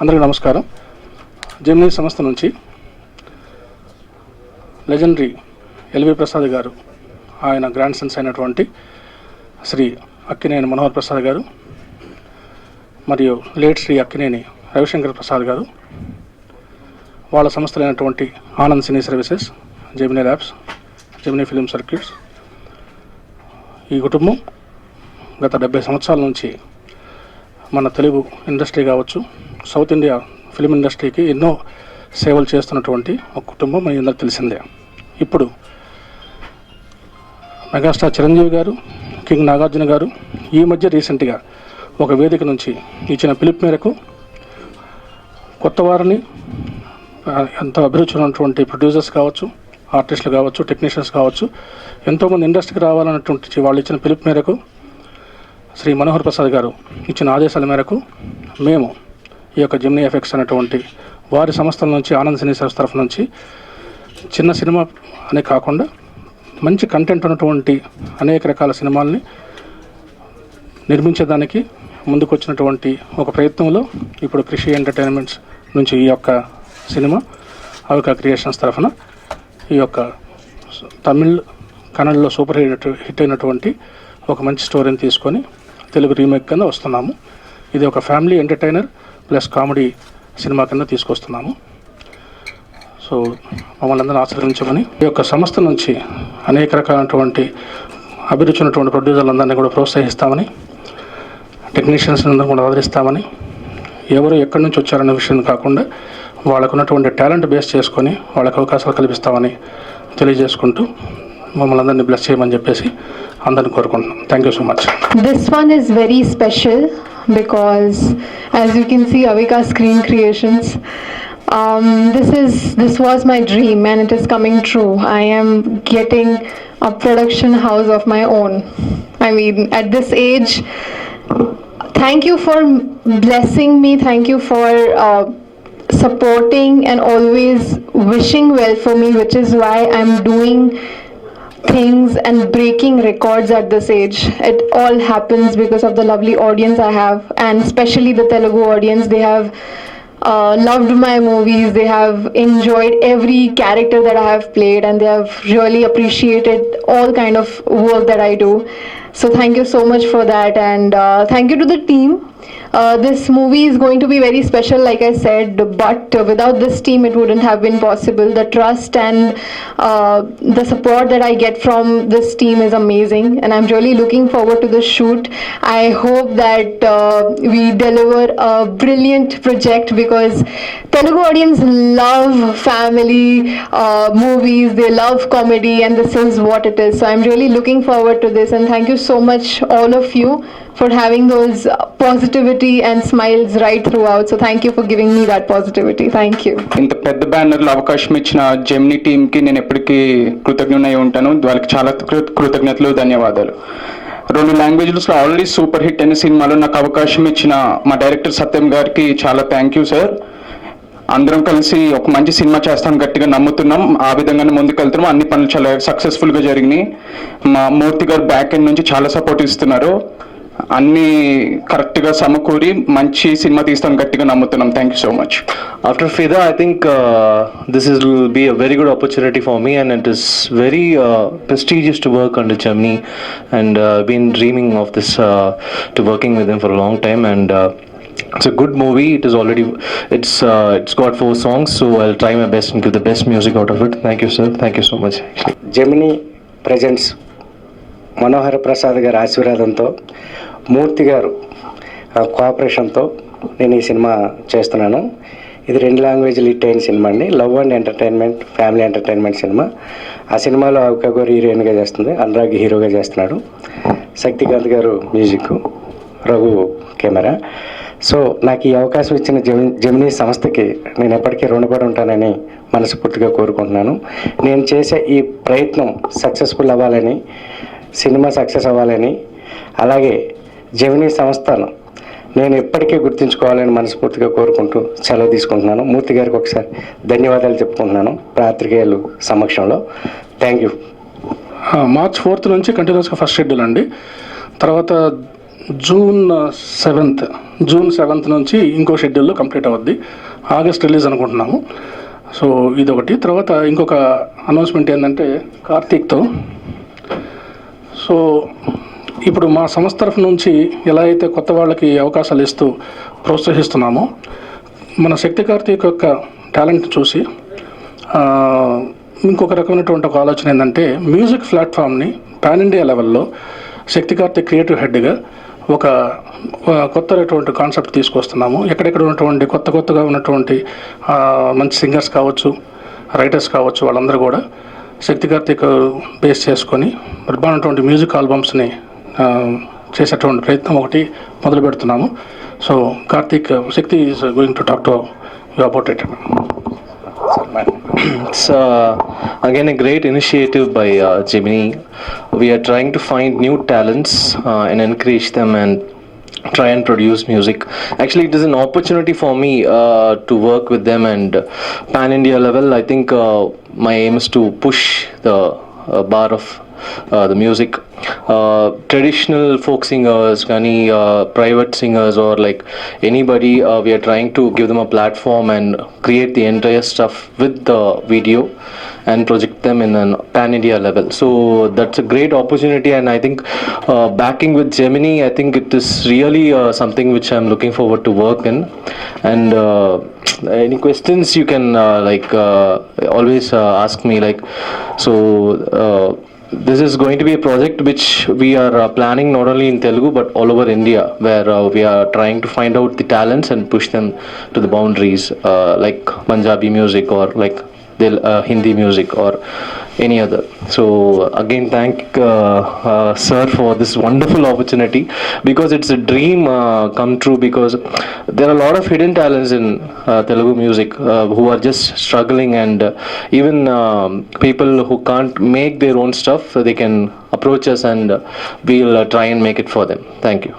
అందరికీ నమస్కారం. జెమినీ సంస్థ నుంచి లెజెండరీ ఎల్వి ప్రసాద్ గారు, ఆయన గ్రాండ్ సన్స్ అయినటువంటి శ్రీ అక్కినేని మనోహర్ ప్రసాద్ గారు మరియు లేట్ శ్రీ అక్కినేని రవిశంకర్ ప్రసాద్ గారు, వాళ్ళ సంస్థలైనటువంటి Anand cine services, Gemini labs, Gemini film circuits, ఈ కుటుంబం గత 70 సంవత్సరాల నుంచి మన తెలుగు ఇండస్ట్రీ కావచ్చు, సౌత్ ఇండియా ఫిలిం ఇండస్ట్రీకి ఎన్నో సేవలు చేస్తున్నటువంటి ఒక కుటుంబం మీ అందరికీ తెలిసిందే. ఇప్పుడు మెగాస్టార్ చిరంజీవి గారు, కింగ్ నాగార్జున గారు ఈ మధ్య రీసెంట్గా ఒక వేదిక నుంచి ఇచ్చిన పిలుపు మేరకు కొత్త వారిని, ఎంతో అభిరుచి ఉన్నటువంటి ప్రొడ్యూసర్స్ కావచ్చు, ఆర్టిస్టులు కావచ్చు, టెక్నీషియన్స్ కావచ్చు, ఎంతోమంది ఇండస్ట్రీకి రావాలన్నటువంటి వాళ్ళు ఇచ్చిన పిలుపు మేరకు, శ్రీ మనోహర్ ప్రసాద్ గారు ఇచ్చిన ఆదేశాల మేరకు మేము ఈ యొక్క జెమినీ ఎఫెక్ట్స్ అనేటువంటి వారి సంస్థల నుంచి, ఆనంద్ సినీ సర్వీస్ తరఫు నుంచి చిన్న సినిమా అనే కాకుండా మంచి కంటెంట్ ఉన్నటువంటి అనేక రకాల సినిమాల్ని నిర్మించేదానికి ముందుకు వచ్చినటువంటి ఒక ప్రయత్నంలో ఇప్పుడు కృషి ఎంటర్టైన్మెంట్స్ నుంచి ఈ యొక్క సినిమా అవికా క్రియేషన్స్ తరఫున ఈ యొక్క తమిళ్, కన్నడలో సూపర్ హిట్ అయినటువంటి ఒక మంచి స్టోరీని తీసుకొని తెలుగు రీమేక్ కింద వస్తున్నాము. ఇది ఒక family entertainer plus comedy cinema కింద తీసుకొస్తున్నాము. సో మమ్మల్ని అందరూ ఆశీర్వదించమని, ఈ యొక్క సంస్థ నుంచి అనేక రకాలైనటువంటి అభిరుచి ఉన్నటువంటి ప్రొడ్యూసర్లందరినీ కూడా ప్రోత్సహిస్తామని, టెక్నీషియన్స్ అందరూ కూడా ఆదరిస్తామని, ఎవరు ఎక్కడి నుంచి వచ్చారనే విషయం కాకుండా వాళ్ళకు ఉన్నటువంటి టాలెంట్ బేస్ చేసుకొని వాళ్ళకి అవకాశాలు కల్పిస్తామని తెలియజేసుకుంటూ మమ్మల్ని అందరినీ బ్లెస్ చేయమని చెప్పేసి అందరిని కోరుకుంటున్నాం. Thank you so much. This one is very special because as you can see, Avika Screen Creations, this was my dream and it is coming true. I am getting a production house of my own. I mean, at this age, thank you for blessing me, thank you for supporting and always wishing well for me, which is why I'm doing things and breaking records at this age. It all happens because of the lovely audience I have, and especially the Telugu audience. They have loved my movies, they have enjoyed every character that I have played, and they have really appreciated all kind of work that I do. So thank you so much for that, and thank you to the team. This movie is going to be very special, like I said, but without this team it wouldn't have been possible. The trust and the support that I get from this team is amazing, and I'm really looking forward to the shoot. I hope that we deliver a brilliant project because Telugu audience love family movies, they love comedy, and this is what it is. So I'm really looking forward to this, and thank you so much all of you for having those positivity and smiles right throughout. So thank you for giving me that positivity. Thank you. ఇంత పెద్ద బ్యానర్లో అవకాశం ఇచ్చిన Gemini టీమ్కి నేను ఎప్పటికీ కృతజ్ఞునై ఉంటాను. వాళ్ళకి చాలా కృతజ్ఞతలు, ధన్యవాదాలు. 2 లాంగ్వేజ్లో ఆల్రెడీ సూపర్ హిట్ అయిన సినిమాలో నాకు అవకాశం ఇచ్చిన మా డైరెక్టర్ సత్యం గారికి చాలా థ్యాంక్ యూ సార్. అందరం కలిసి ఒక మంచి సినిమా చేస్తాం గట్టిగా నమ్ముతున్నాం. ఆ విధంగానే ముందుకెళ్తున్నాం. అన్ని పనులు చాలా సక్సెస్ఫుల్గా జరిగినాయి. మా మూర్తి గారు బ్యాక్ ఎండ్ నుంచి చాలా సపోర్ట్ ఇస్తున్నారు. అన్ని కరెక్ట్గా సమకూరి మంచి సినిమా తీస్తాం గట్టిగా నమ్ముతున్నాం. Thank you so much. After Fida, I think this will be a very good opportunity for me, and it is very prestigious to work under Gemini, and been dreaming of this to working with him for a long time, and it's a good movie. It is already it's got 4 songs, so I'll try my best and give the best music out of it. Thank you sir, thank you so much. Gemini presents Manohara Prasad గారి ఆశీర్వాదంతో, మూర్తి గారు కోఆపరేషన్తో నేను ఈ cinema చేస్తున్నాను. ఇది 2 లాంగ్వేజ్లు hit అయిన cinema అండి. Love and entertainment, family entertainment cinema. ఆ సినిమాలో అవికా గారు హీరోయిన్గా చేస్తుంది, అనురాగ్ హీరోగా చేస్తున్నాడు, శక్తికాంత్ గారు మ్యూజిక్, రఘు కెమెరా. సో నాకు ఈ అవకాశం ఇచ్చిన జెమినీ సంస్థకి నేను ఎప్పటికీ రుణపడి ఉంటానని మనస్ఫూర్తిగా కోరుకుంటున్నాను. నేను చేసే ఈ ప్రయత్నం సక్సెస్ఫుల్ అవ్వాలని, సినిమా సక్సెస్ అవ్వాలని, అలాగే జెమినీ సంస్థను నేను ఎప్పటికీ గుర్తుంచుకోవాలని మనస్ఫూర్తిగా కోరుకుంటూ సెలవు తీసుకుంటున్నాను. మూర్తి గారికి ఒకసారి ధన్యవాదాలు చెప్పుకుంటున్నాను పాత్రికేయుల సమక్షంలో. Thank you. March 4th నుంచి కంటిన్యూస్గా ఫస్ట్ షెడ్యూల్ అండి. తర్వాత జూన్ 7th నుంచి ఇంకో షెడ్యూల్లో కంప్లీట్ అవుద్ది. ఆగస్ట్ రిలీజ్ అనుకుంటున్నాము. సో ఇదొకటి. తర్వాత ఇంకొక అనౌన్స్మెంట్ ఏంటంటే కార్తీక్తో. సో ఇప్పుడు మా సంస్థ తరఫు నుంచి ఎలా అయితే కొత్త వాళ్ళకి అవకాశాలు ఇస్తూ ప్రోత్సహిస్తున్నామో, మన శక్తి కార్తీక్ యొక్క టాలెంట్ చూసి ఇంకొక రకమైనటువంటి ఒక ఆలోచన ఏంటంటే మ్యూజిక్ ప్లాట్ఫామ్ని పాన్ ఇండియా లెవెల్లో శక్తి కార్తీక్ క్రియేటివ్ హెడ్గా ఒక కొత్తటువంటి కాన్సెప్ట్ తీసుకొస్తున్నాము. ఎక్కడెక్కడ ఉన్నటువంటి కొత్తగా ఉన్నటువంటి మంచి సింగర్స్ కావచ్చు, రైటర్స్ కావచ్చు, వాళ్ళందరూ కూడా శక్తి కార్తీక్ బేస్ చేసుకొని బ్రహ్మాండటువంటి మ్యూజిక్ ఆల్బమ్స్ని చేసేటువంటి ప్రయత్నం ఒకటి మొదలు పెడుతున్నాము. So Karthik, Shakti is going to talk to you about it. It's again a great initiative by Gemini. We are trying to find new talents and encourage them and try and produce music. Actually, it is an opportunity for me to work with them and pan India level. I think my aim is to push the bar of the music. Traditional folk singers, any private singers or like anybody, we are trying to give them a platform and create the entire stuff with the video and project them in a pan India level. So that's a great opportunity, and I think backing with Gemini, I think it is really something which I'm looking forward to work in. And any questions you can always ask me, like, so this is going to be a project which we are planning not only in Telugu but all over India, where we are trying to find out the talents and push them to the boundaries, like Punjabi music or like Hindi music or any other. So again, thank sir for this wonderful opportunity, because it's a dream come true, because there are a lot of hidden talents in Telugu music who are just struggling, and even people who can't make their own stuff, they can approach us and we'll try and make it for them. Thank you.